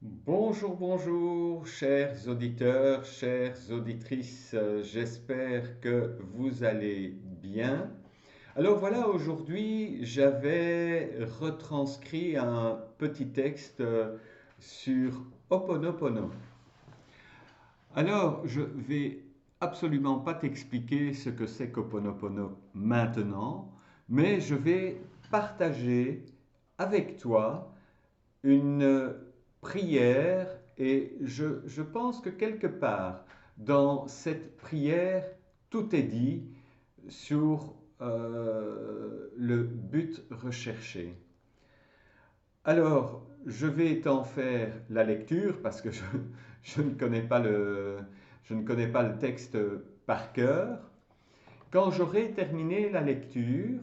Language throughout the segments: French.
Bonjour, bonjour, chers auditeurs, chères auditrices, j'espère que vous allez bien. Alors voilà, aujourd'hui, j'avais retranscrit un petit texte sur Ho'oponopono. Alors, je vais absolument pas t'expliquer ce que c'est qu'Ho'oponopono maintenant, mais je vais partager avec toi une prière et je pense que quelque part dans cette prière, tout est dit sur le but recherché. Alors, je vais t'en faire la lecture parce que je ne connais pas je ne connais pas le texte par cœur. Quand j'aurai terminé la lecture,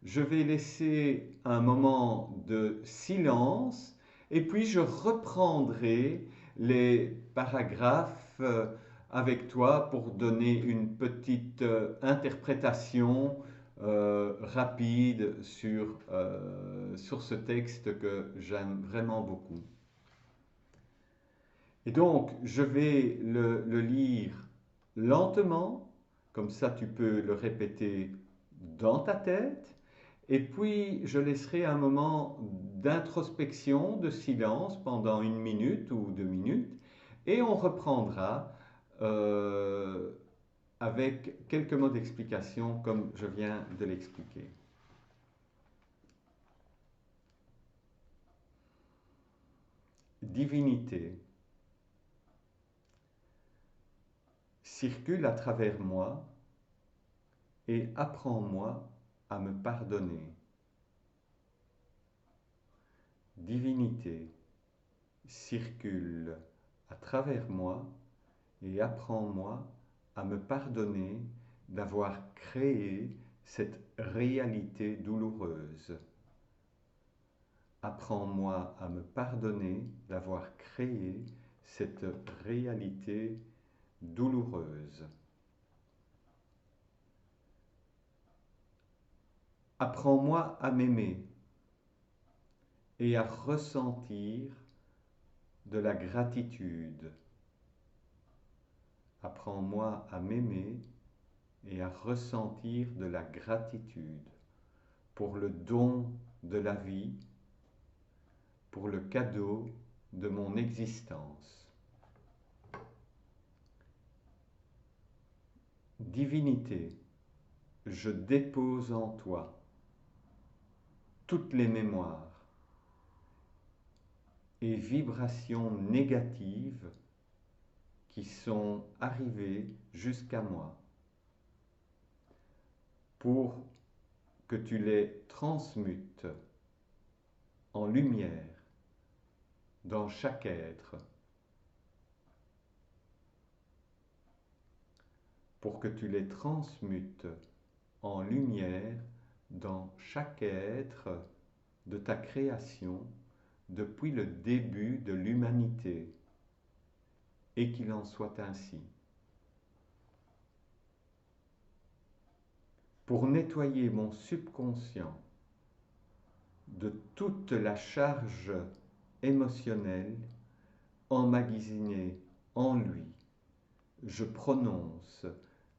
je vais laisser un moment de silence et puis je reprendrai les paragraphes avec toi pour donner une petite interprétation rapide sur ce texte que j'aime vraiment beaucoup. Et donc, je vais le lire lentement, comme ça tu peux le répéter dans ta tête, et puis je laisserai un moment d'introspection, de silence pendant 1 minute ou 2 minutes, et on reprendra euh, avec quelques mots d'explication comme je viens de l'expliquer. Divinité, circule à travers moi et apprends-moi à me pardonner. Divinité, circule à travers moi et apprends-moi à me pardonner d'avoir créé cette réalité douloureuse. Apprends-moi à me pardonner d'avoir créé cette réalité douloureuse. Apprends-moi à m'aimer et à ressentir de la gratitude. Apprends-moi à m'aimer et à ressentir de la gratitude pour le don de la vie, pour le cadeau de mon existence. Divinité, je dépose en toi toutes les mémoires et vibrations négatives qui sont arrivées jusqu'à moi pour que tu les transmutes en lumière dans chaque être, pour que tu les transmutes en lumière dans chaque être de ta création depuis le début de l'humanité, et qu'il en soit ainsi. Pour nettoyer mon subconscient de toute la charge émotionnelle emmagasinée en lui, je prononce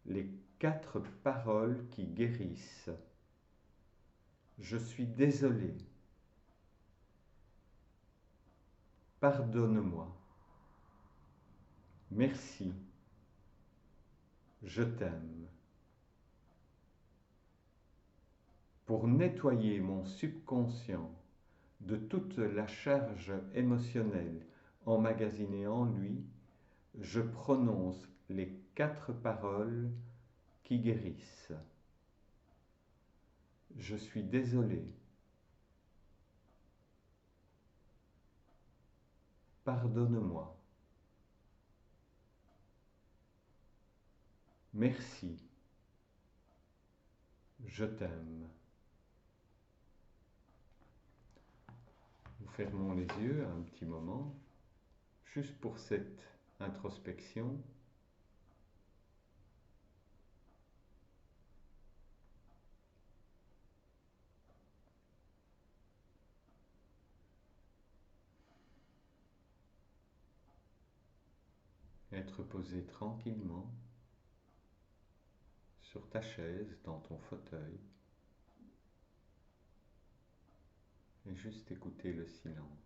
les 4 paroles qui guérissent. Je suis désolé. Pardonne-moi. Merci. Je t'aime. Pour nettoyer mon subconscient de toute la charge émotionnelle emmagasinée en lui, je prononce les 4 paroles qui guérissent. Je suis désolé. Pardonne-moi. Merci. Je t'aime. Nous fermons les yeux un petit moment, juste pour cette introspection. être posé tranquillement sur ta chaise, dans ton fauteuil, et juste écouter le silence.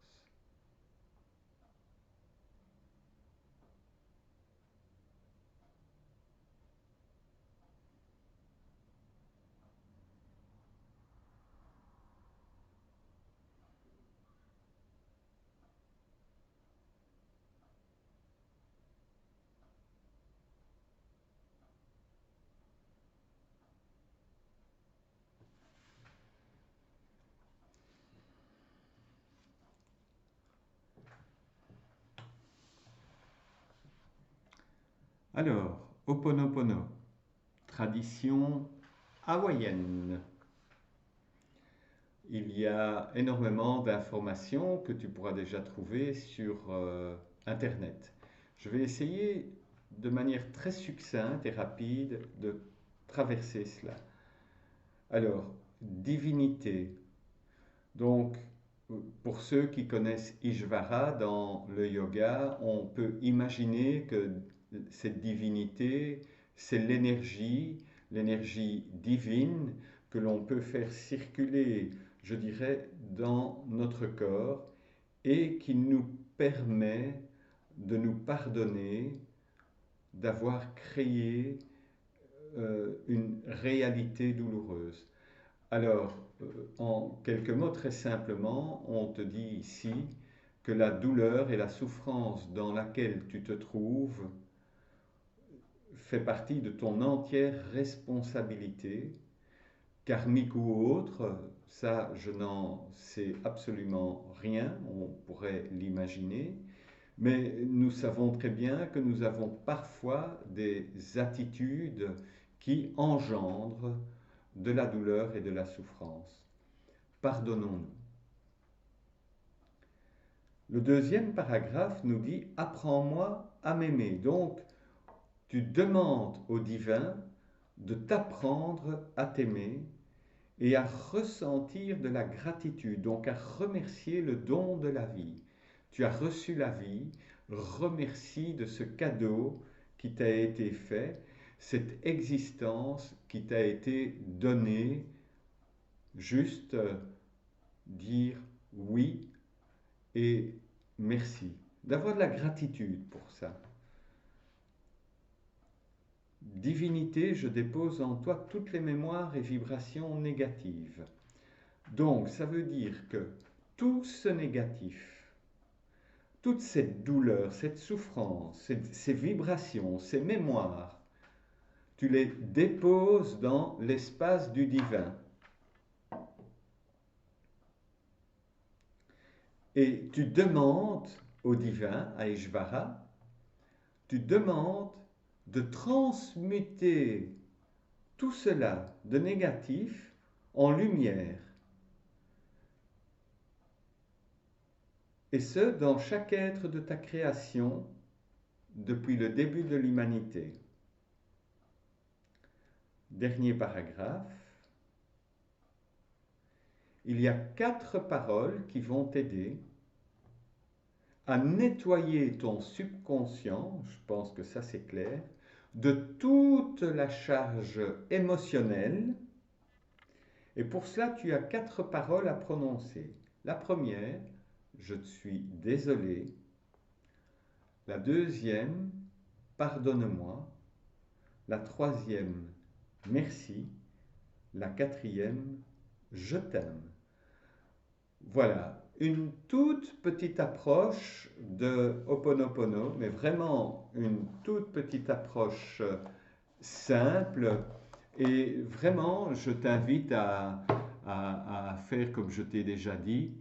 Alors, Ho'oponopono, tradition hawaïenne. Il y a énormément d'informations que tu pourras déjà trouver sur Internet. Je vais essayer de manière très succincte et rapide de traverser cela. Alors, divinité. Donc, pour ceux qui connaissent Ishvara dans le yoga, on peut imaginer que cette divinité, c'est l'énergie divine que l'on peut faire circuler, je dirais, dans notre corps et qui nous permet de nous pardonner d'avoir créé une réalité douloureuse. Alors, en quelques mots, très simplement, on te dit ici que la douleur et la souffrance dans laquelle tu te trouves fait partie de ton entière responsabilité, karmique ou autre, ça je n'en sais absolument rien, on pourrait l'imaginer, mais nous savons très bien que nous avons parfois des attitudes qui engendrent de la douleur et de la souffrance. Pardonnons-nous. Le deuxième paragraphe nous dit « Apprends-moi à m'aimer ». Donc, tu demandes au divin de t'apprendre à t'aimer et à ressentir de la gratitude, donc à remercier le don de la vie. Tu as reçu la vie, remercie de ce cadeau qui t'a été fait, cette existence qui t'a été donnée, juste dire oui et merci, d'avoir de la gratitude pour ça. Divinité, je dépose en toi toutes les mémoires et vibrations négatives. Donc, ça veut dire que tout ce négatif, toute cette douleur, cette souffrance, ces vibrations, ces mémoires, tu les déposes dans l'espace du divin. Et tu demandes au divin, à Ishvara, tu demandes de transmuter tout cela de négatif en lumière. Et ce, dans chaque être de ta création depuis le début de l'humanité. Dernier paragraphe. Il y a 4 paroles qui vont t'aider à nettoyer ton subconscient, je pense que ça c'est clair, de toute la charge émotionnelle. Et pour cela, tu as 4 paroles à prononcer. La première, je suis désolé. La deuxième, pardonne-moi. La troisième, merci. La quatrième, je t'aime. Voilà, une toute petite approche de Ho'oponopono, mais vraiment une toute petite approche simple. Et vraiment, je t'invite à faire comme je t'ai déjà dit.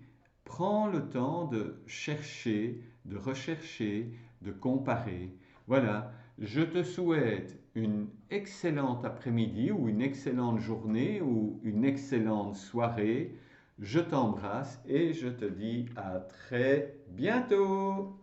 Prends le temps de chercher, de rechercher, de comparer. Voilà, je te souhaite une excellente après-midi ou une excellente journée ou une excellente soirée. Je t'embrasse et je te dis à très bientôt.